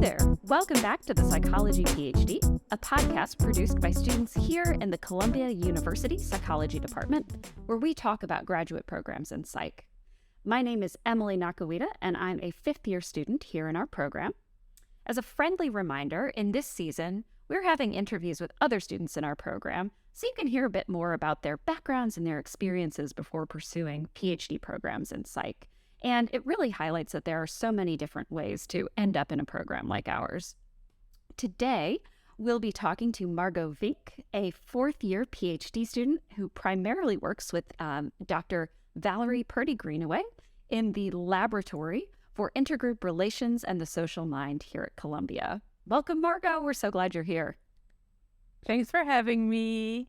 there. Welcome back to the Psychology PhD, a podcast produced by students here in the Columbia University Psychology Department, where we talk about graduate programs in psych. My name is Emily Nakkawita, and I'm a fifth-year student here in our program. As a friendly reminder, in this season, we're having interviews with other students in our program, so you can hear a bit more about their backgrounds and their experiences before pursuing PhD programs in psych. And it really highlights that there are so many different ways to end up in a program like ours. Today, we'll be talking to Margaux Wienk, a fourth-year PhD student who primarily works with Dr. Valerie Purdie Greenaway in the Laboratory for Intergroup Relations and the Social Mind here at Columbia. Welcome, Margaux. We're so glad you're here. Thanks for having me.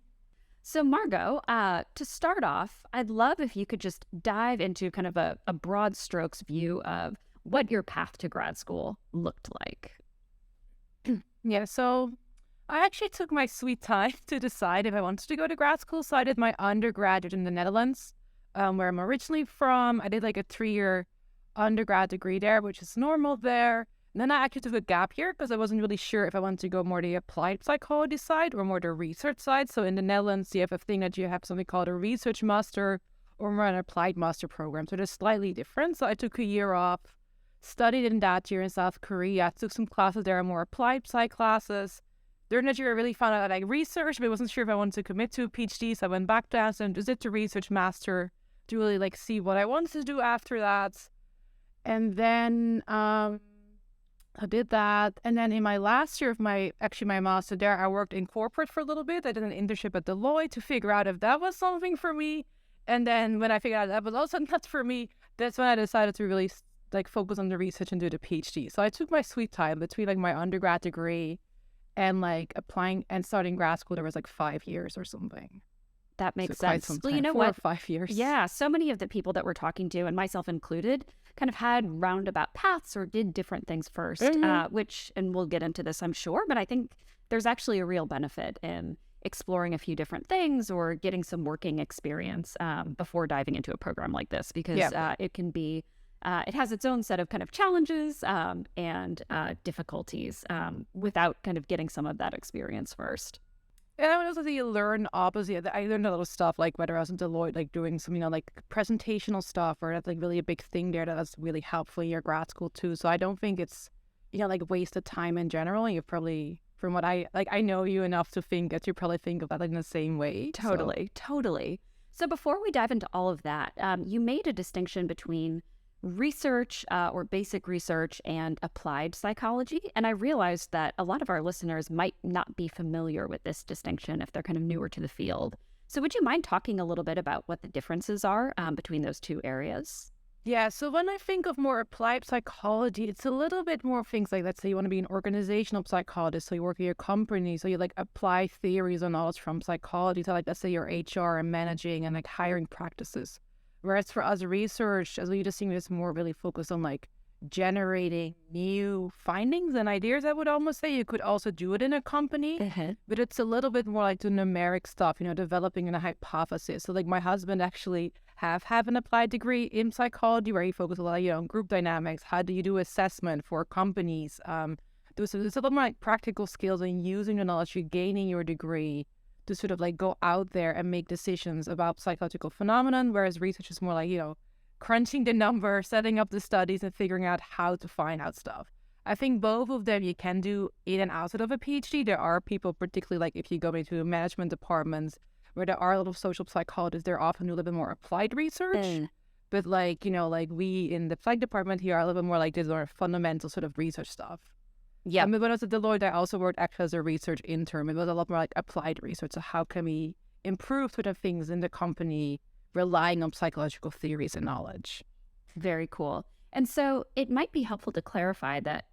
So Margaux, to start off, I'd love if you could just dive into kind of a broad strokes view of what your path to grad school looked like. Yeah, so I actually took my sweet time to decide if I wanted to go to grad school. So I did my undergraduate in the Netherlands, where I'm originally from. I did like a 3-year undergrad degree there, which is normal there. And then I actually took a gap year because I wasn't really sure if I wanted to go more the applied psychology side or more the research side. So in the Netherlands, you have a thing that you have something called a research master or more an applied master program. So they're slightly different. So I took a year off, studied in that year in South Korea, took some classes there, more applied psych classes. During that year, I really found out I like research, but I wasn't sure if I wanted to commit to a PhD. So I went back to Amsterdam, did the research master to really like see what I wanted to do after that. And then I did that, and then in my last year of my master there, I worked in corporate for a little bit. I did an internship at Deloitte to figure out if that was something for me. And then when I figured out that was also not for me, that's when I decided to really like focus on the research and do the PhD. So I took my sweet time between like my undergrad degree and like applying and starting grad school. There was like 5 years or something. That makes sense. Well, you know 4 or 5 years. Yeah, so many of the people that we're talking to, and myself included, kind of had roundabout paths or did different things first, which, and we'll get into this, I'm sure, but I think there's actually a real benefit in exploring a few different things or getting some working experience before diving into a program like this, because it can be, it has its own set of kind of challenges and difficulties without kind of getting some of that experience first. And I would also say you learn opposite. I learned a lot of stuff, like whether I was in Deloitte, like doing some, like presentational stuff, or that's like really a big thing there that's really helpful in your grad school too. So I don't think it's, like wasted time in general. You've probably, from what I know you enough to think that you probably think of that in the same way. Totally. So before we dive into all of that, you made a distinction between research or basic research and applied psychology. And I realized that a lot of our listeners might not be familiar with this distinction if they're kind of newer to the field. So would you mind talking a little bit about what the differences are between those two areas? Yeah, so when I think of more applied psychology, it's a little bit more things like, let's say you want to be an organizational psychologist, so you work at your company, so you like apply theories or knowledge from psychology to like, let's say your HR and managing and like hiring practices. Whereas for us research, as we just seeing this more really focused on like generating new findings and ideas, I would almost say you could also do it in a company, but it's a little bit more like the numeric stuff, developing a hypothesis. So like my husband actually have an applied degree in psychology where he focuses a lot on group dynamics. How do you do assessment for companies? There's a little more like practical skills in using the knowledge you're gaining your degree to sort of like go out there and make decisions about psychological phenomenon, whereas research is more like, crunching the numbers, setting up the studies and figuring out how to find out stuff. I think both of them you can do in and outside of a PhD. There are people, particularly like if you go into management departments where there are a lot of social psychologists, they're often do a little bit more applied research. But like, like we in the psych department here are a little bit more like this more fundamental sort of research stuff. Yeah. When I was at Deloitte, I also worked actually as a research intern. It was a lot more like applied research. So how can we improve sort of things in the company relying on psychological theories and knowledge? Very cool. And so it might be helpful to clarify that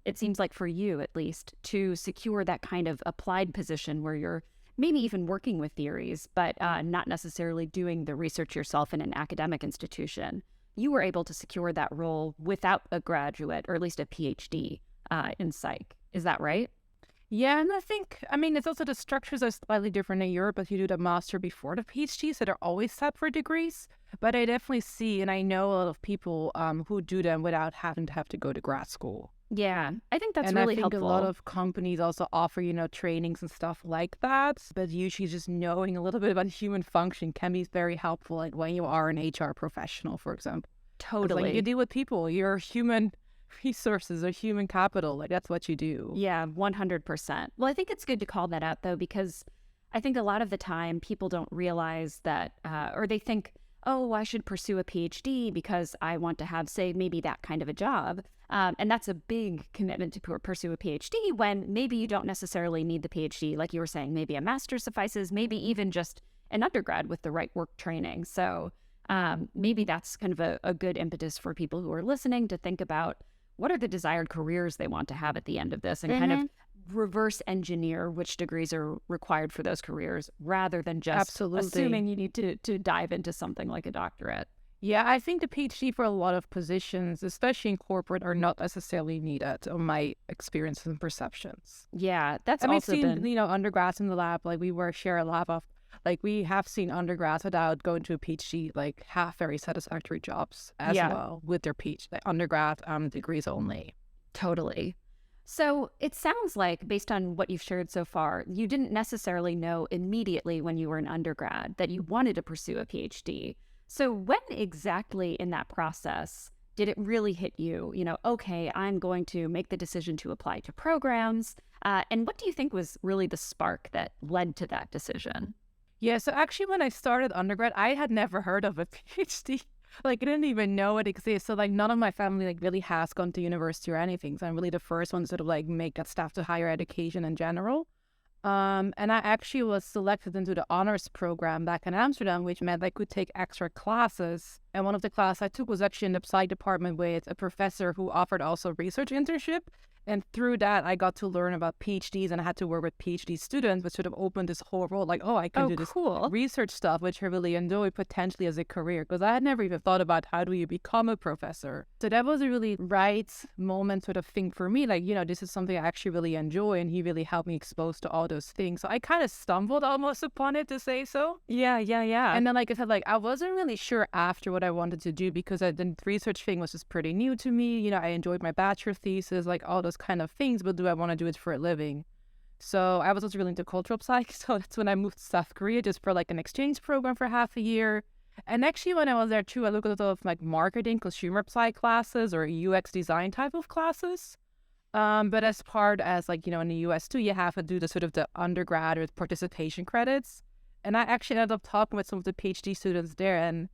it seems like for you, at least, to secure that kind of applied position where you're maybe even working with theories, but not necessarily doing the research yourself in an academic institution, you were able to secure that role without a graduate or at least a PhD in psych. Is that right? Yeah, and I think, it's also the structures are slightly different in Europe, but you do the master before the PhD, so they're always separate degrees. But I definitely see, and I know a lot of people who do them without having to go to grad school. Yeah, I think that's And really I think helpful. a lot of companies also offer, trainings and stuff like that. But usually just knowing a little bit about human function can be very helpful, like when you are an HR professional, for example. Because like you Totally. deal with people, you're human resources or human capital. Like that's what you do. Yeah, 100%. Well, I think it's good to call that out, though, because I think a lot of the time people don't realize that, or they think, oh, I should pursue a PhD because I want to have, say, maybe that kind of a job. And that's a big commitment to pursue a PhD when maybe you don't necessarily need the PhD. Like you were saying, maybe a master's suffices, maybe even just an undergrad with the right work training. So maybe that's kind of a good impetus for people who are listening to think about what are the desired careers they want to have at the end of this and kind of reverse engineer which degrees are required for those careers rather than just Absolutely. assuming you need to dive into something like a doctorate. Yeah, I think the PhD for a lot of positions, especially in corporate, are not necessarily needed on my experiences and perceptions. Yeah, that's And we've also seen, been, undergrads in the lab, like share a lab of, like we have seen undergrads without going to a PhD, like have very satisfactory jobs as well with their PhD, like undergrad degrees only. totally. So it sounds like, based on what you've shared so far, you didn't necessarily know immediately when you were an undergrad that you wanted to pursue a PhD. So when exactly in that process did it really hit you, okay, I'm going to make the decision to apply to programs? And what do you think was really the spark that led to that decision? Yeah, so actually when I started undergrad, I had never heard of a PhD. Like I didn't even know it exists. So like none of my family like really has gone to university or anything. So I'm really the first one to sort of like make that step to higher education in general. And I actually was selected into the honors program back in Amsterdam, which meant I could take extra classes. And one of the classes I took was actually in the psych department with a professor who offered also research internship. And through that, I got to learn about PhDs and I had to work with PhD students, which sort of opened this whole world. Like, oh, I can do this research stuff, which I really enjoy potentially as a career, because I had never even thought about how do you become a professor. So that was a really right moment sort of thing for me. Like, this is something I actually really enjoy. And he really helped me expose to all those things. So I kind of stumbled almost upon it, to say so. Yeah. And then, like I said, like I wasn't really sure after what I wanted to do because the research thing was just pretty new to me. I enjoyed my bachelor thesis, like all those kind of things, but do I want to do it for a living? So I was also really into cultural psych. So that's when I moved to South Korea just for like an exchange program for half a year. And actually when I was there too, I looked at a lot of like marketing, consumer psych classes or UX design type of classes. But as like, in the US too, you have to do the sort of the undergrad or participation credits. And I actually ended up talking with some of the PhD students there, and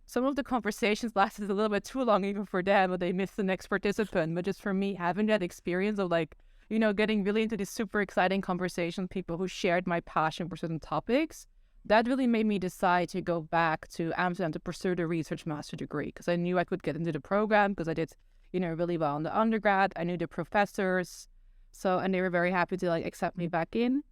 some of the conversations lasted a little bit too long even for them, but they missed the next participant. But just for me, having that experience of like, getting really into these super exciting conversations, people who shared my passion for certain topics, that really made me decide to go back to Amsterdam to pursue the research master degree, because I knew I could get into the program because I did, really well in the undergrad. I knew the professors, and they were very happy to like accept me back in.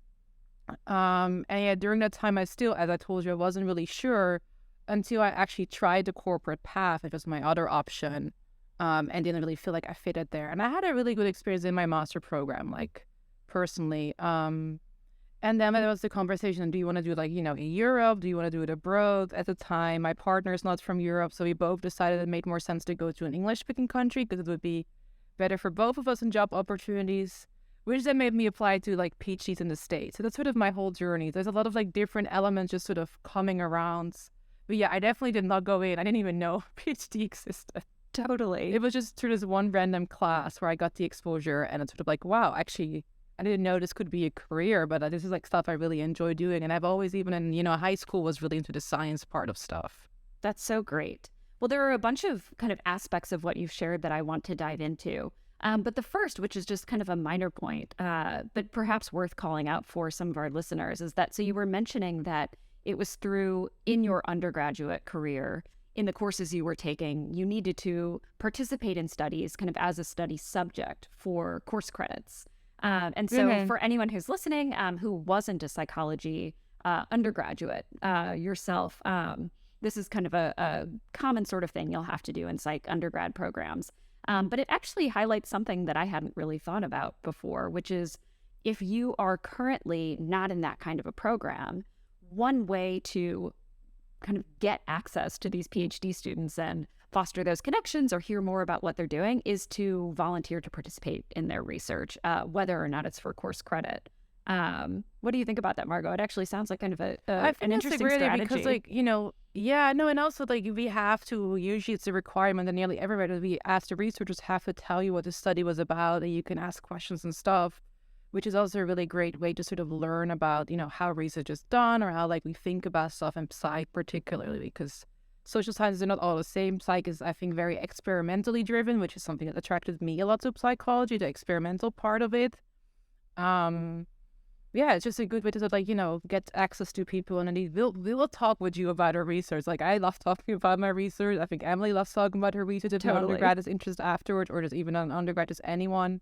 And yeah, during that time, I still, as I told you, I wasn't really sure until I actually tried the corporate path, which was my other option, and didn't really feel like I fitted there. And I had a really good experience in my master program, like personally. And then there was the conversation, do you want to do it like, in Europe? Do you want to do it abroad? At the time, my partner is not from Europe, so we both decided it made more sense to go to an English-speaking country because it would be better for both of us in job opportunities, which then made me apply to like PhDs in the States. So that's sort of my whole journey. There's a lot of like different elements just sort of coming around. But yeah, I definitely did not go in. I didn't even know PhD existed. Totally. It was just through this one random class where I got the exposure, and it's sort of like, wow, actually, I didn't know this could be a career, but this is like stuff I really enjoy doing. And I've always, even in, high school, was really into the science part of stuff. That's so great. Well, there are a bunch of kind of aspects of what you've shared that I want to dive into. But the first, which is just kind of a minor point, but perhaps worth calling out for some of our listeners, is that so you were mentioning that it was through in your undergraduate career, in the courses you were taking, you needed to participate in studies kind of as a study subject for course credits. And so for anyone who's listening who wasn't a psychology undergraduate yourself, this is kind of a common sort of thing you'll have to do in psych undergrad programs. But it actually highlights something that I hadn't really thought about before, which is if you are currently not in that kind of a program, one way to kind of get access to these PhD students and foster those connections or hear more about what they're doing is to volunteer to participate in their research, whether or not it's for course credit. What do you think about that, Margaux? It actually sounds like kind of an interesting strategy. Because, like, you know, yeah, no, and also, like, we have to, usually it's a requirement that nearly everybody, we ask the researchers have to tell you what the study was about, and you can ask questions and stuff, which is also a really great way to sort of learn about, you know, how research is done or how, like, we think about stuff in psych particularly, because social sciences are not all the same. Psych is, I think, very experimentally driven, which is something that attracted me a lot to psychology, the experimental part of it. Yeah, it's just a good way to sort of, like, you know, get access to people, and indeed we will talk with you about our research. Like, I love talking about my research. I think Emily loves talking about her research. If an undergrad is interested afterwards, or just even an undergrad, just anyone.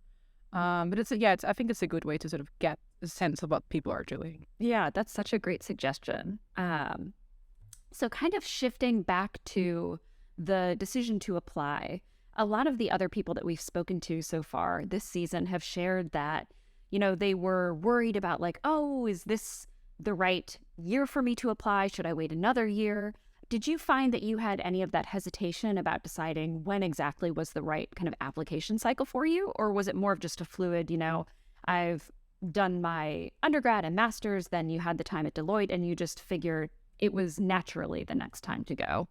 But I think it's a good way to sort of get a sense of what people are doing. Yeah, that's such a great suggestion. So kind of shifting back to the decision to apply, a lot of the other people that we've spoken to so far this season have shared that, you know, they were worried about, like, oh, is this the right year for me to apply? Should I wait another year? Did you find that you had any of that hesitation about deciding when exactly was the right kind of application cycle for you? Or was it more of just a fluid, you know, I've done my undergrad and master's, then you had the time at Deloitte and you just figured it was naturally the next time to go?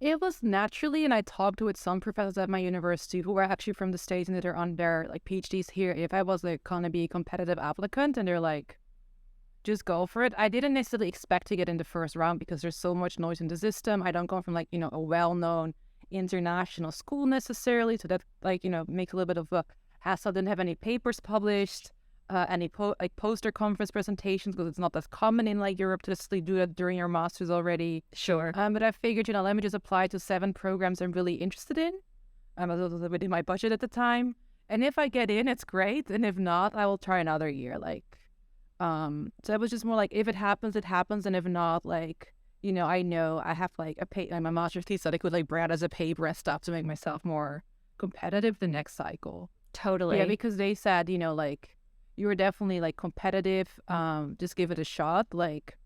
It was naturally, and I talked with some professors at my university who were actually from the States and that are on their, like, PhDs here, if I was, like, gonna be a competitive applicant, and they're like, just go for it. I didn't necessarily expect to get in the first round because there's so much noise in the system. I don't come from, like, you know, a well-known international school necessarily, so that, like, you know, makes a little bit of a hassle. I didn't have any papers published, any poster conference presentations, because it's not that common in, like, Europe to just do that during your master's already. Sure. But I figured, you know, let me just apply to 7 programs I'm really interested in. I was also within my budget at the time, and if I get in, it's great, and if not, I will try another year. Like, so it was just more like, if it happens, it happens, and if not, like, you know I have, like, my master's thesis that I could, like, brand as a paper and stuff to make myself more competitive the next cycle. Totally. Yeah, because they said, you know, like, you were definitely, like, competitive. Just give it a shot. Like,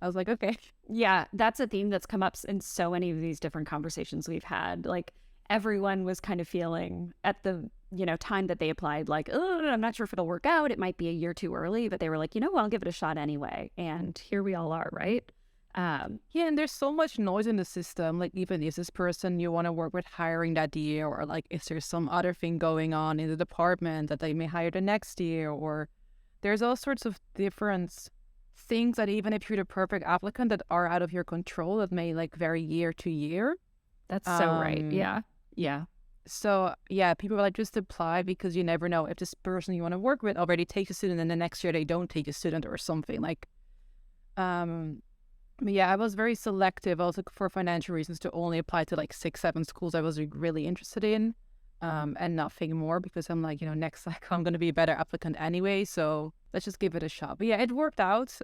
I was like, okay. Yeah, that's a theme that's come up in so many of these different conversations we've had. Like, everyone was kind of feeling at the, you know, time that they applied, like, oh, I'm not sure if it'll work out. It might be a year too early, but they were like, you know, well, I'll give it a shot anyway. And here we all are, right? Yeah, and there's so much noise in the system. Like, even is this person you want to work with hiring that year, or, like, is there some other thing going on in the department that they may hire the next year, or there's all sorts of different things that even if you're the perfect applicant that are out of your control that may, like, vary year to year. That's so right. Yeah. So yeah, people were like, just apply, because you never know if this person you want to work with already takes a student and the next year they don't take a student or something. Like, but yeah, I was very selective also for financial reasons to only apply to, like, 6-7 schools I was really interested in, and nothing more, because I'm like, you know, next cycle I'm going to be a better applicant anyway, so let's just give it a shot. But yeah, it worked out.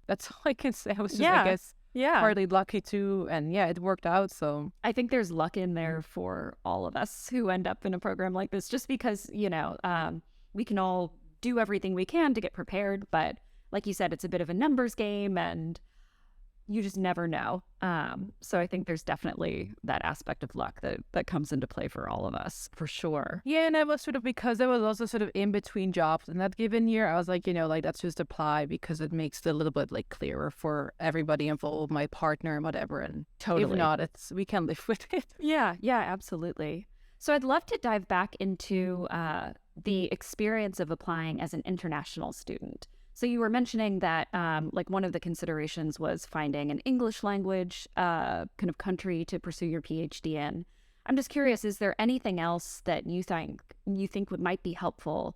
That's all I can say. I was just, I guess, partly lucky too, and yeah, it worked out. So I think there's luck in there for all of us who end up in a program like this, just because, you know, we can all do everything we can to get prepared, but like you said, it's a bit of a numbers game, and you just never know. So I think there's definitely that aspect of luck that comes into play for all of us, for sure. Yeah, and I was sort of, because I was also sort of in between jobs in that given year, I was like, you know, like, let's just apply, because it makes it a little bit, like, clearer for everybody involved, my partner and whatever. And totally, if not, we can live with it. Yeah, absolutely. So I'd love to dive back into the experience of applying as an international student. So you were mentioning that, like, one of the considerations was finding an English language kind of country to pursue your PhD in. I'm just curious, is there anything else that you think might be helpful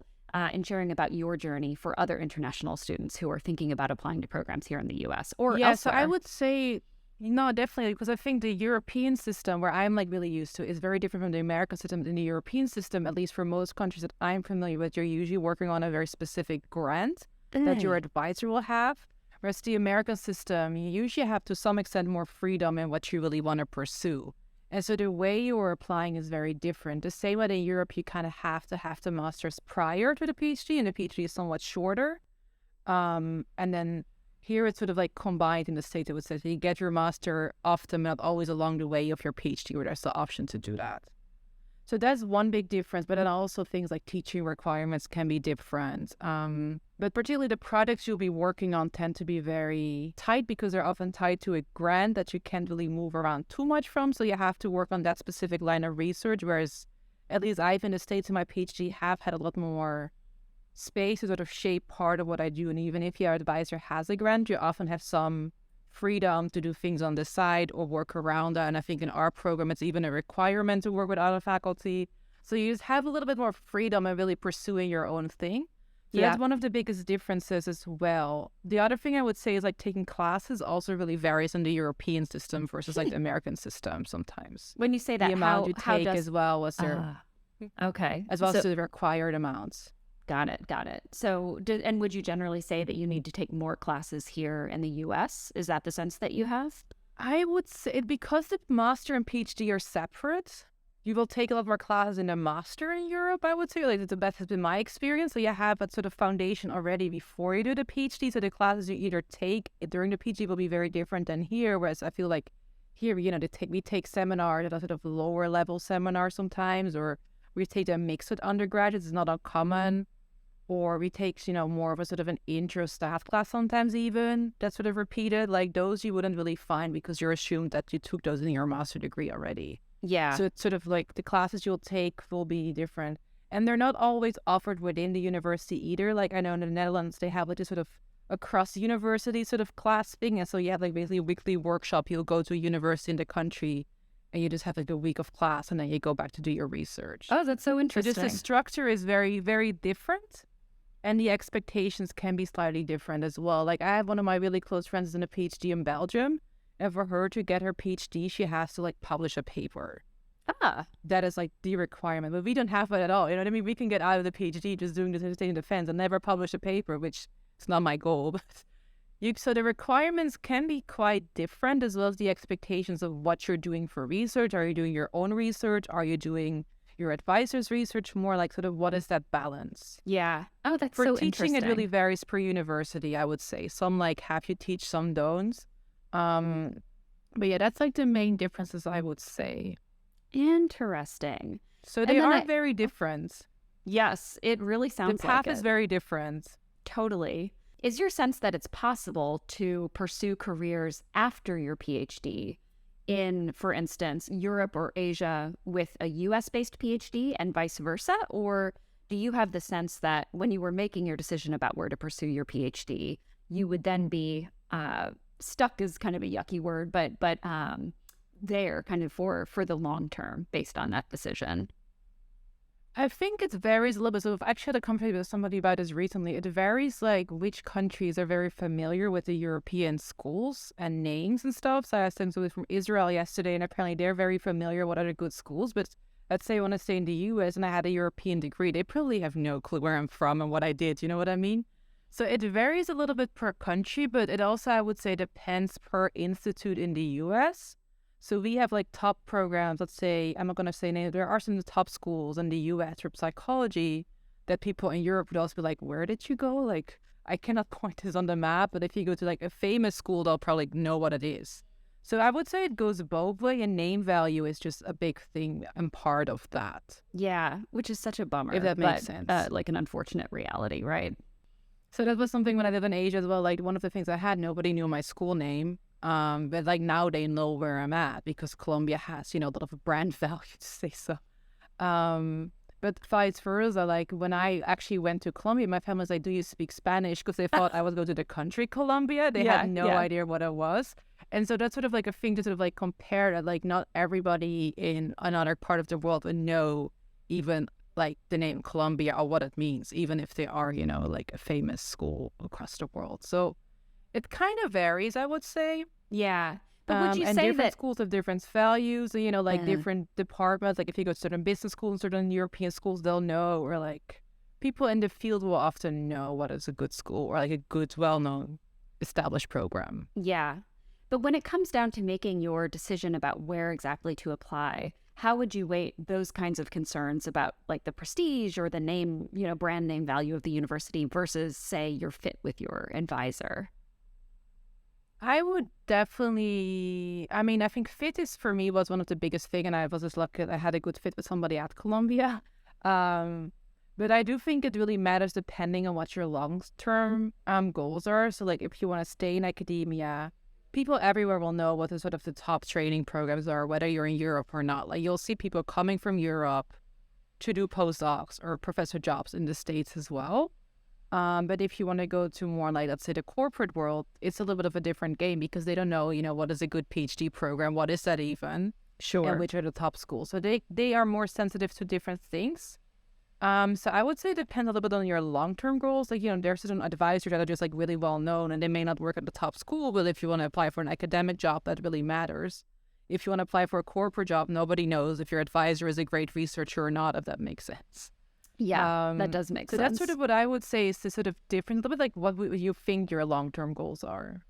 in sharing about your journey for other international students who are thinking about applying to programs here in the U.S. or elsewhere? So I would say, no, definitely, because I think the European system, where I'm, like, really used to, is very different from the American system. In the European system, at least for most countries that I'm familiar with, you're usually working on a very specific grant that your advisor will have. Whereas the American system, you usually have to some extent more freedom in what you really want to pursue. And so the way you're applying is very different. The same way in Europe, you kind of have to have the master's prior to the PhD, and the PhD is somewhat shorter. And then Here it's sort of like combined in the States, it would say. So you get your master often, not always along the way of your PhD, where there's the option to do that. So that's one big difference, but then also things like teaching requirements can be different. But particularly the projects you'll be working on tend to be very tight because they're often tied to a grant that you can't really move around too much from. So you have to work on that specific line of research, whereas at least I've in the States in my PhD have had a lot more space to sort of shape part of what I do. And even if your advisor has a grant, you often have some freedom to do things on the side or work around that. And I think in our program, it's even a requirement to work with other faculty. So you just have a little bit more freedom in really pursuing your own thing. So that's one of the biggest differences as well. The other thing I would say is like taking classes also really varies in the European system versus like the American system sometimes. When you say that, the amount you take as well as their okay, as well as the required amounts. Got it. So, and would you generally say that you need to take more classes here in the U.S.? Is that the sense that you have? I would say because the master and PhD are separate, you will take a lot more classes in the master in Europe, I would say. Like that has been my experience. So you have that sort of foundation already before you do the PhD. So the classes you either take during the PhD will be very different than here. Whereas I feel like here, we take seminars that are sort of lower level seminars sometimes, or we take a mix with undergraduates. It's not uncommon. Or we take, more of a sort of an intro staff class sometimes even that's sort of repeated. Like those you wouldn't really find because you're assumed that you took those in your master degree already. Yeah. So it's sort of like the classes you'll take will be different. And they're not always offered within the university either. Like I know in the Netherlands, they have like this sort of across university sort of class thing. And so you have like basically a weekly workshop. You'll go to a university in the country and you just have like a week of class and then you go back to do your research. Oh, that's so interesting. So just the structure is very, very different. And the expectations can be slightly different as well. Like I have one of my really close friends in a PhD in Belgium. And for her to get her PhD, she has to like publish a paper. That is like the requirement. But we don't have it at all. You know what I mean? We can get out of the PhD just doing the dissertation defense and never publish a paper, which is not my goal. But so the requirements can be quite different as well as the expectations of what you're doing for research. Are you doing your own research? Are you doing your advisor's research? More like sort of what is that balance? Yeah. Oh, that's so so interesting. For teaching, it really varies per university, I would say. Some like have you teach, some don't. But yeah, that's like the main differences, I would say. Interesting. So they are very different. Yes, it really sounds like the path is very different. Totally. Is your sense that it's possible to pursue careers after your PhD in, for instance, Europe or Asia with a US-based PhD and vice versa? Or do you have the sense that when you were making your decision about where to pursue your PhD, you would then be stuck is kind of a yucky word, but there kind of for the long term based on that decision? I think it varies a little bit. So I've actually had a conversation with somebody about this recently. It varies like which countries are very familiar with the European schools and names and stuff. So I asked them somebody from Israel yesterday, and apparently they're very familiar with other good schools. But let's say when I stay in the US and I had a European degree, they probably have no clue where I'm from and what I did. You know what I mean? So it varies a little bit per country, but it also, I would say, depends per institute in the US. So we have like top programs, let's say, I'm not going to say names, there are some top schools in the US for psychology that people in Europe would also be like, where did you go? Like, I cannot point this on the map, but if you go to like a famous school, they'll probably know what it is. So I would say it goes both ways, and name value is just a big thing and part of that. Yeah, which is such a bummer. If that makes sense. Like an unfortunate reality, right? So that was something when I lived in Asia as well. Like one of the things I had, nobody knew my school name. But like now they know where I'm at because Colombia has, a lot of brand value, to say so. But vice versa, like when I actually went to Colombia, my family was like, do you speak Spanish? Because they thought I was going to the country Colombia. They had no idea what it was. And so that's sort of like a thing to sort of like compare that, like not everybody in another part of the world would know even like the name Colombia or what it means, even if they are, like a famous school across the world. So it kind of varies, I would say. Yeah. But would you and say different that schools have different values, like different departments. Like if you go to certain business schools and certain European schools, they'll know, or like people in the field will often know what is a good school or like a good, well-known, established program. Yeah. But when it comes down to making your decision about where exactly to apply, how would you weight those kinds of concerns about like the prestige or the name, brand name value of the university versus, say, your fit with your advisor? I would definitely, I think fit is for me was one of the biggest thing, and I was just lucky that I had a good fit with somebody at Columbia. Um, but I do think it really matters depending on what your long-term goals are. So like if you want to stay in academia, people everywhere will know what the sort of the top training programs are, whether you're in Europe or not. Like you'll see people coming from Europe to do postdocs or professor jobs in the States as well. But if you want to go to more like, let's say, the corporate world, it's a little bit of a different game because they don't know, what is a good PhD program? What is that even? Sure. And which are the top schools. So they are more sensitive to different things. So I would say it depends a little bit on your long-term goals. Like, there's certain advisors that are just like really well known and they may not work at the top school, but if you want to apply for an academic job, that really matters. If you want to apply for a corporate job, nobody knows if your advisor is a great researcher or not, if that makes sense. Yeah, that does make sense. So that's sort of what I would say is the sort of difference, a little bit like what you think your long-term goals are.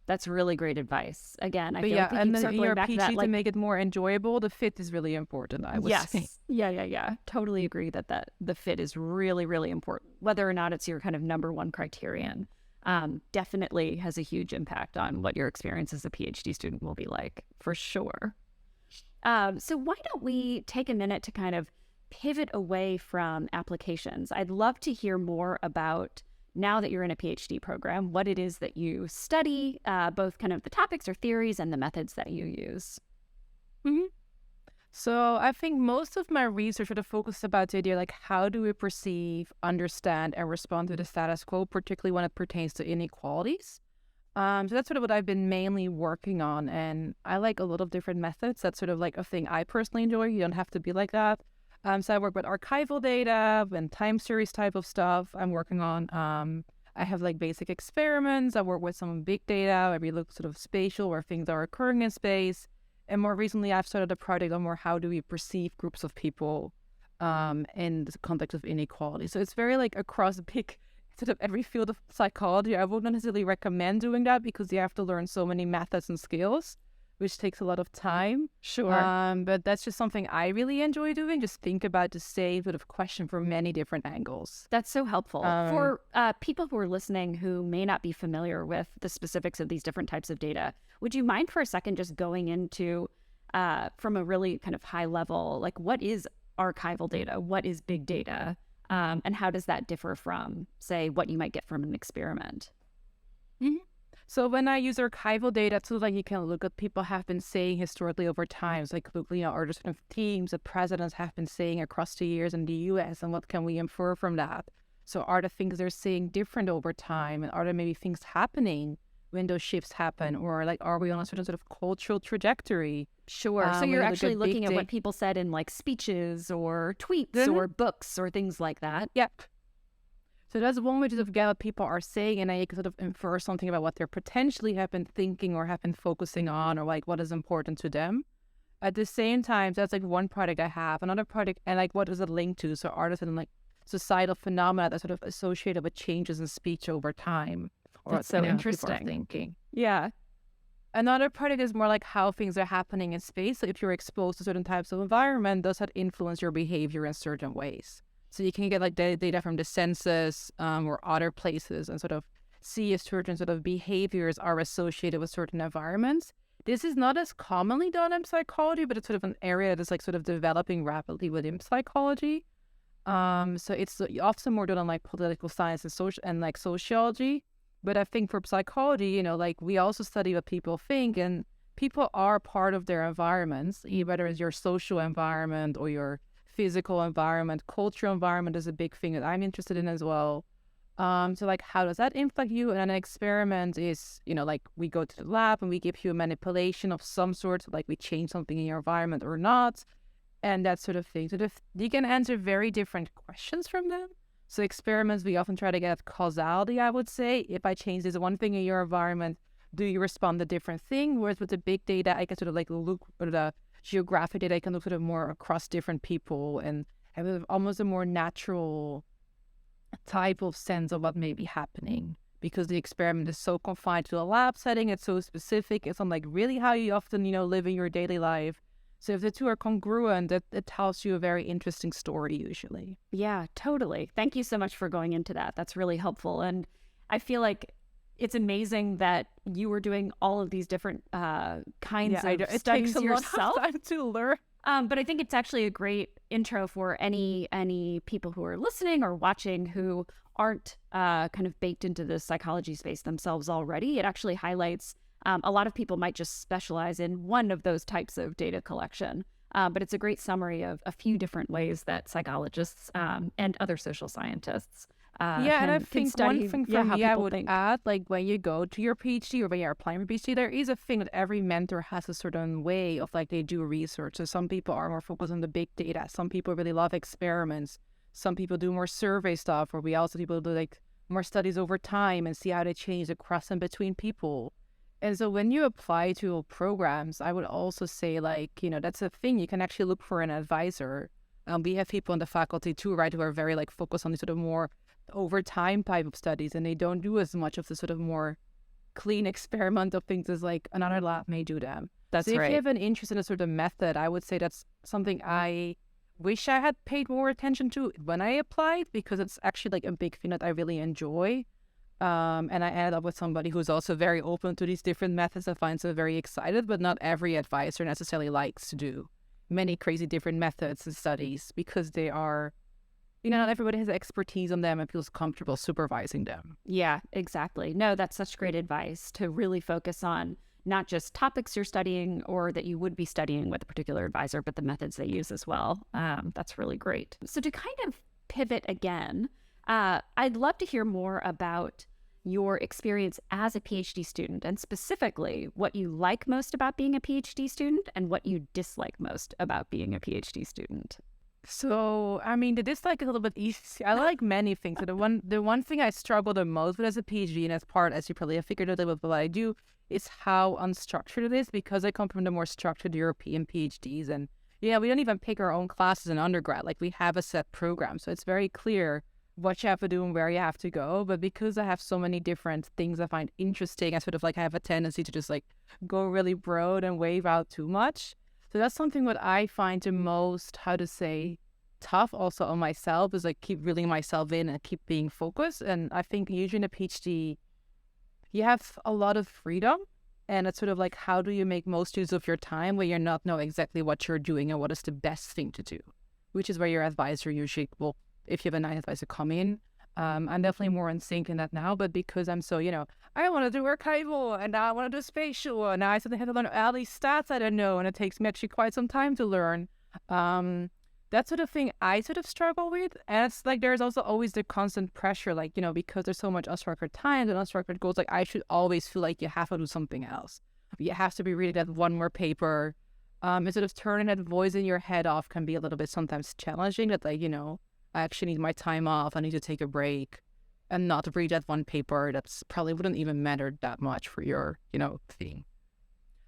That's really great advice. Again, I feel like and then your PhD to make it more enjoyable, the fit is really important, I would say. Yeah. Totally agree that the fit is really, really important. Whether or not it's your kind of number one criterion, definitely has a huge impact on what your experience as a PhD student will be like, for sure. So why don't we take a minute to kind of pivot away from applications? I'd love to hear more about, now that you're in a PhD program, what it is that you study, both kind of the topics or theories and the methods that you use. Mm-hmm. So I think most of my research sort of focuses about the idea, like how do we perceive, understand, and respond to the status quo, particularly when it pertains to inequalities. So that's sort of what I've been mainly working on. And I like a lot of different methods. That's sort of like a thing I personally enjoy. You don't have to be like that. So I work with archival data and time series type of stuff I'm working on. I have like basic experiments. I work with some big data where we look sort of spatial, where things are occurring in space. And more recently, I've started a project on more how do we perceive groups of people in the context of inequality. So it's very like across a big sort of every field of psychology. I wouldn't necessarily recommend doing that because you have to learn so many methods and skills, which takes a lot of time. Sure. But that's just something I really enjoy doing. Just think about the same sort of question from many different angles. That's so helpful. For people who are listening who may not be familiar with the specifics of these different types of data, would you mind for a second just going into, from a really kind of high level, like what is archival data? What is big data? And how does that differ from, say, what you might get from an experiment? Mm-hmm. So when I use archival data, so like you can look at people have been saying historically over time, so like look, are there sort of themes that presidents have been saying across the years in the U.S. and what can we infer from that? So are the things they're saying different over time, and are there maybe things happening when those shifts happen, or like are we on a certain sort of cultural trajectory? Sure. So you're actually looking at what people said in like speeches or tweets or books or things like that. Yep. So that's one way to sort of get what people are saying, and I can sort of infer something about what they potentially have been thinking or have been focusing on, or like what is important to them. At the same time, that's like one project I have. Another project, and like what is it linked to? So are there some like societal phenomena that sort of associated with changes in speech over time? Or that's so interesting. Thinking. Yeah. Another project is more like how things are happening in space. So if you're exposed to certain types of environment, does that influence your behavior in certain ways? So you can get like data from the census or other places and sort of see if certain sort of behaviors are associated with certain environments. This is not as commonly done in psychology, but it's sort of an area that is like sort of developing rapidly within psychology. So it's often more done on like political science and social and like sociology. But I think for psychology, like we also study what people think, and people are part of their environments, whether it's your social environment or your physical environment. Cultural environment is a big thing that I'm interested in as well. So like how does that impact you? And an experiment is, like we go to the lab and we give you a manipulation of some sort, like we change something in your environment or not, and that sort of thing. So you can answer very different questions from them. So experiments, we often try to get at causality, I would say. If I change this one thing in your environment, do you respond to a different thing? Whereas with the big data, I can sort of like look at the geographic data, I can look sort of more across different people and have almost a more natural type of sense of what may be happening, because the experiment is so confined to a lab setting, it's so specific, it's not like really how you often, live in your daily life. So if the two are congruent, it tells you a very interesting story usually. Yeah, totally. Thank you so much for going into that. That's really helpful. And I feel like it's amazing that you were doing all of these different kinds of it studies takes a yourself. lot of time to learn. But I think it's actually a great intro for any people who are listening or watching who aren't kind of baked into the psychology space themselves already. It actually highlights a lot of people might just specialize in one of those types of data collection. But it's a great summary of a few different ways that psychologists and other social scientists and I think study, one thing for me I would think. add, like when you go to your PhD or when you're applying for PhD, there is a thing that every mentor has a certain way of like they do research. So some people are more focused on the big data. Some people really love experiments. Some people do more survey stuff, or we also people do like more studies over time and see how they change across and between people. And so when you apply to programs, I would also say like, that's a thing. You can actually look for an advisor. We have people in the faculty too, right, who are very like focused on the sort of more over time type of studies, and they don't do as much of the sort of more clean experimental things as like another lab may do them. That's so if right. you have an interest in a sort of method, I would say that's something I wish I had paid more attention to when I applied, because it's actually like a big thing that I really enjoy. And I ended up with somebody who's also very open to these different methods. I find so very excited, but not every advisor necessarily likes to do many crazy different methods and studies because they are, not everybody has expertise on them and feels comfortable supervising them. Yeah, exactly. No, that's such great advice to really focus on not just topics you're studying or that you would be studying with a particular advisor, but the methods they use as well. That's really great. So to kind of pivot again, I'd love to hear more about your experience as a PhD student, and specifically what you like most about being a PhD student and what you dislike most about being a PhD student. So, I mean, the dislike is a little bit easy. I like many things. So the one thing I struggle the most with as a PhD, and as you probably have figured out with what I do, is how unstructured it is, because I come from the more structured European PhDs. And we don't even pick our own classes in undergrad. Like, we have a set program. So it's very clear what you have to do and where you have to go. But because I have so many different things I find interesting, I sort of like have a tendency to just like go really broad and wave out too much. So that's something what I find the most, tough also on myself, is like keep reeling myself in and keep being focused. And I think usually in a PhD, you have a lot of freedom, and it's sort of like, how do you make most use of your time where you're not know exactly what you're doing and what is the best thing to do, which is where your advisor usually will, if you have a nice advisor, come in. I'm definitely more in sync in that now, but because I'm so, I want to do archival, and now I want to do spatial, and now I suddenly have to learn all these stats I don't know, and it takes me actually quite some time to learn. That sort of thing I sort of struggle with, and it's like there's also always the constant pressure, like, because there's so much unstructured time and unstructured goals, like I should always feel like you have to do something else. You have to be reading that one more paper. And sort of turning that voice in your head off can be a little bit sometimes challenging, that like, I actually need my time off. I need to take a break and not read that one paper that's probably wouldn't even matter that much for your, thing.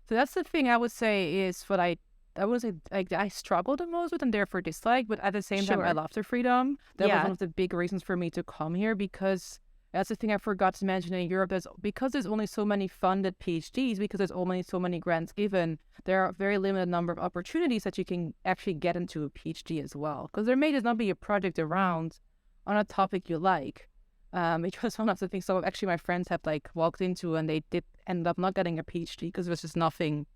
So that's the thing I would say is what I would say like I struggle the most with and therefore dislike, but at the same time I love the freedom. That was one of the big reasons for me to come here, because that's the thing I forgot to mention in Europe. Because there's only so many funded PhDs, because there's only so many grants given, there are a very limited number of opportunities that you can actually get into a PhD as well. Because there may just not be a project around on a topic you like. Which was one of the things some of actually my friends have like walked into, and they did end up not getting a PhD because there was just nothing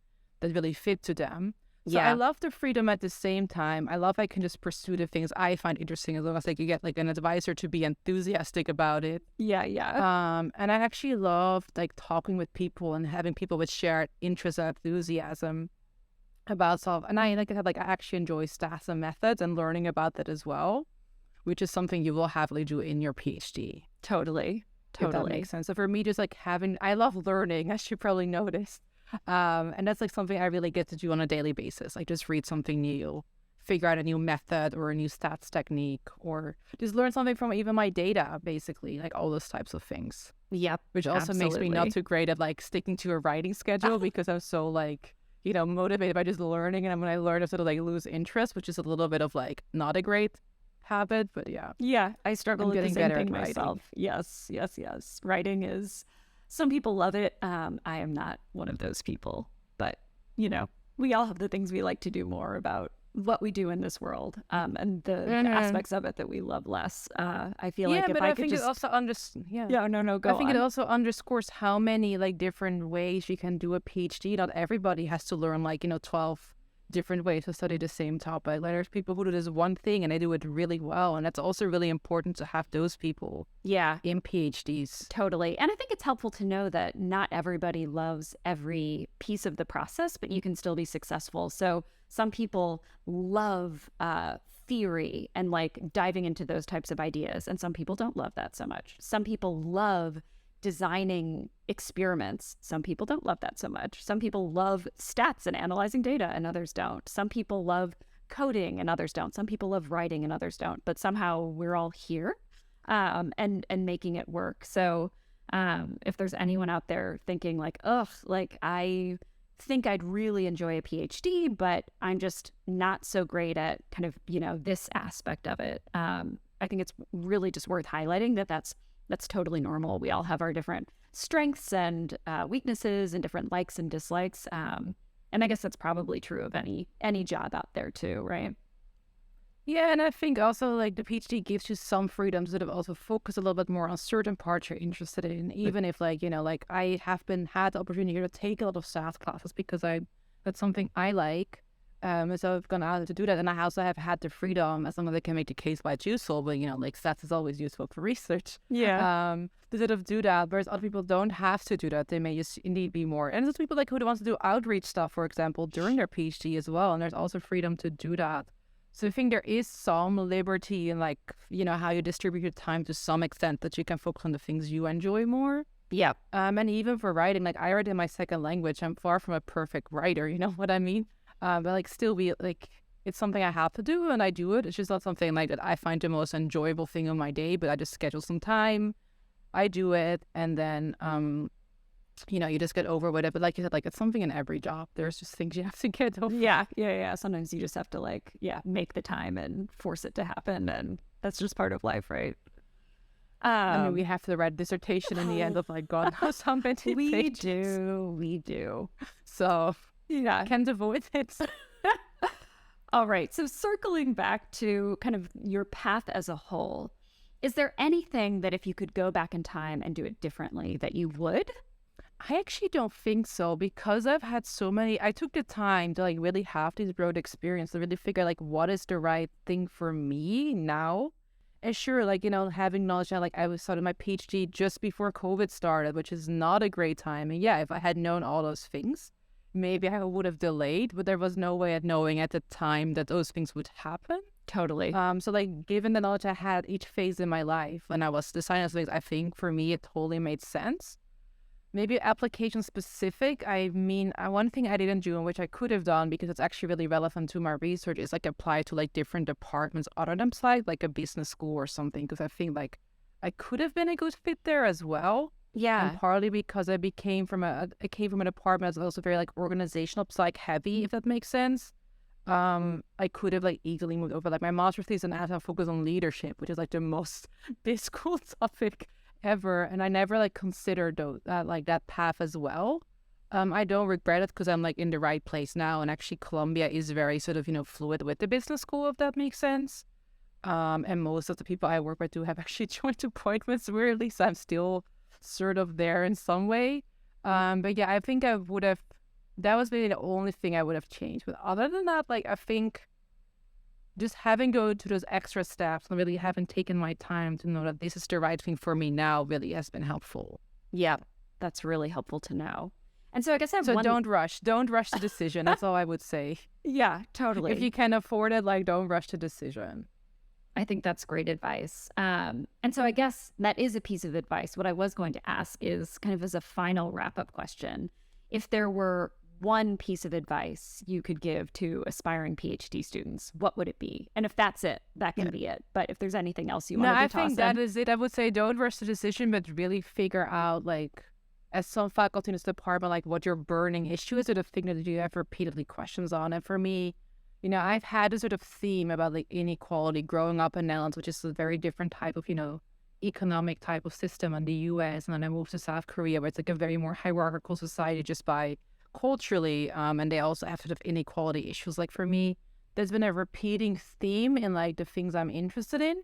that really fit to them. So I love the freedom at the same time. I love I can just pursue the things I find interesting, as long as like you get like an advisor to be enthusiastic about it. And I actually love like talking with people and having people with shared interest and enthusiasm about stuff. And I actually enjoy stats and methods and learning about that as well, which is something you will happily do in your PhD. Totally. If that makes sense. So for me, just like I love learning, as you probably noticed. And that's like something I really get to do on a daily basis. Like just read something new, figure out a new method or a new stats technique, or just learn something from even my data, basically, like all those types of things. Yep. Which also makes me not too great at like sticking to a writing schedule because I'm so like, motivated by just learning. And when I learn, I sort of like lose interest, which is a little bit of like not a great habit, but yeah. Yeah, I struggle with the same thing myself. Yes. Writing is, some people love it. I am not one of those people, but we all have the things we like to do more about what we do in this world, and the aspects of it that we love less. I feel like if but I think could just... it also go I think on. it also underscores how many like different ways you can do a PhD. Not everybody has to learn 12 different ways to study the same topic. Like there's people who do this one thing and they do it really well, and that's also really important to have those people in PhDs. Totally. And I think it's helpful to know that not everybody loves every piece of the process, but you can still be successful. So some people love theory and like diving into those types of ideas, and some people don't love that so much. Some people love designing experiments. Some people don't love that so much. Some people love stats and analyzing data, and others don't. Some people love coding and others don't. Some people love writing and others don't. But somehow we're all here and making it work. So if there's anyone out there thinking like, ugh, like I think I'd really enjoy a PhD, but I'm just not so great at kind of, this aspect of it. I think it's really just worth highlighting that that's totally normal. We all have our different strengths and weaknesses and different likes and dislikes. And I guess that's probably true of any job out there too, right? Yeah, and I think also like the PhD gives you some freedom to sort of also focus a little bit more on certain parts you're interested in, even if like I have had the opportunity to take a lot of SAS classes because that's something I like. So I've gone out to do that, and I also have had the freedom, as long as I can make the case why it's useful, but like stats is always useful for research. To sort of do that, whereas other people don't have to do that. They may just indeed be more, and there's people like who want to do outreach stuff, for example, during their PhD as well, and there's also freedom to do that. So I think there is some liberty in like, how you distribute your time to some extent, that you can focus on the things you enjoy more. Yeah. And even for writing, like I write in my second language. I'm far from a perfect writer, you know what I mean? But like still it's something I have to do, and I do it. It's just not something like that I find the most enjoyable thing of my day, but I just schedule some time, I do it, and then you just get over with it. But like you said, like it's something in every job. There's just things you have to get over. Yeah. Sometimes you just have to make the time and force it to happen, and that's just part of life, right? I mean, we have to write a dissertation in the end of like God knows how many pages. We do. So yeah, can't avoid it. All right. So circling back to kind of your path as a whole, is there anything that if you could go back in time and do it differently that you would? I actually don't think so, because I've had I took the time to like really have this broad experience to really figure like what is the right thing for me now. And sure, like, having knowledge that like I was starting my PhD just before COVID started, which is not a great time. And yeah, if I had known all those things, maybe I would have delayed, but there was no way of knowing at the time that those things would happen. Totally. So like given the knowledge I had each phase in my life when I was designing things, I think for me it totally made sense. Maybe application specific. I mean, one thing I didn't do, and which I could have done because it's actually really relevant to my research, is like apply to like different departments other than psych, like a business school or something, because I think like I could have been a good fit there as well. Yeah. And partly because I came from a department that's also very like organizational psych heavy, if that makes sense. I could have like easily moved over. Like my master's thesis and I had to focus on leadership, which is like the most difficult topic ever, and I never like considered that path as well. I don't regret it because I'm like in the right place now, and actually Columbia is very sort of fluid with the business school, if that makes sense. And most of the people I work with do have actually joint appointments weirdly, so I'm still sort of there in some way. But yeah, I think I would have. That was maybe the only thing I would have changed. But other than that, like I think just having go to those extra steps and really having taken my time to know that this is the right thing for me now really has been helpful. Yeah, that's really helpful to know. And so I guess don't rush the decision. That's all I would say. Yeah, totally. If you can afford it, like don't rush the decision. I think that's great advice. And so I guess that is a piece of advice. What I was going to ask is kind of as a final wrap-up question, if there were one piece of advice you could give to aspiring PhD students, what would it be? And if that's it, that can be it. But if there's anything else you want to toss in. I think that is it. I would say don't rush the decision, but really figure out, like, as some faculty in this department, like what your burning issue is, or the thing that you have repeatedly questions on. And for me, I've had a sort of theme about like inequality growing up in Netherlands, which is a very different type of, economic type of system in the US. And then I moved to South Korea, where it's like a very more hierarchical society just by culturally, and they also have sort of inequality issues. Like for me, there's been a repeating theme in like the things I'm interested in.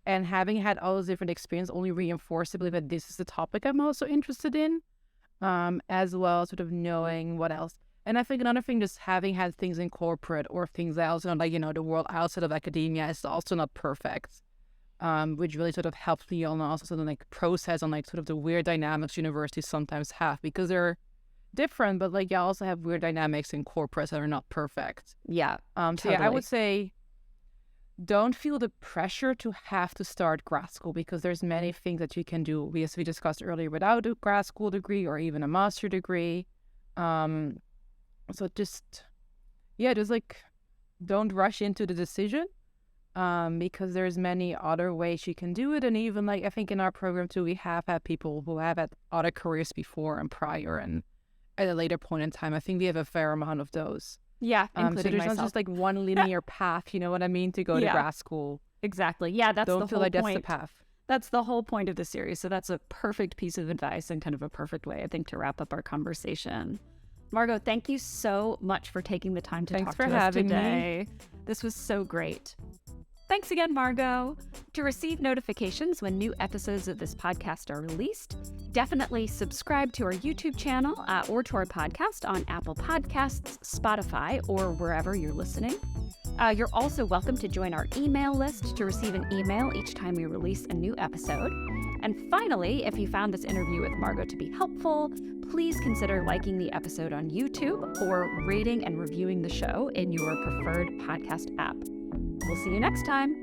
And having had all those different experiences only reinforced to believe that this is the topic I'm also interested in, as well as sort of knowing what else. And I think another thing, just having had things in corporate or things else, like, the world outside of academia is also not perfect, which really sort of helps me on also sort of like process on like sort of the weird dynamics universities sometimes have, because they're different, but like you also have weird dynamics in corporates that are not perfect. Yeah. So totally. yeah, I would say don't feel the pressure to have to start grad school, because there's many things that you can do, as we discussed earlier, without a grad school degree or even a master degree. So just like don't rush into the decision, because there's many other ways you can do it. And even like I think in our program too, we have had people who have had other careers before and prior and at a later point in time. I think we have a fair amount of those. Yeah, including so there's myself. not just like one linear path, you know what I mean, to go to grad school. Exactly. Yeah, that's the whole Don't feel like point. that's the path. That's the whole point of the series. So that's a perfect piece of advice and kind of a perfect way, I think, to wrap up our conversation. Margaux, thank you so much for taking the time to talk to us today. This was so great. Thanks again, Margaux. To receive notifications when new episodes of this podcast are released, definitely subscribe to our YouTube channel or to our podcast on Apple Podcasts, Spotify, or wherever you're listening. You're also welcome to join our email list to receive an email each time we release a new episode. And finally, if you found this interview with Margaux to be helpful, please consider liking the episode on YouTube or rating and reviewing the show in your preferred podcast app. We'll see you next time.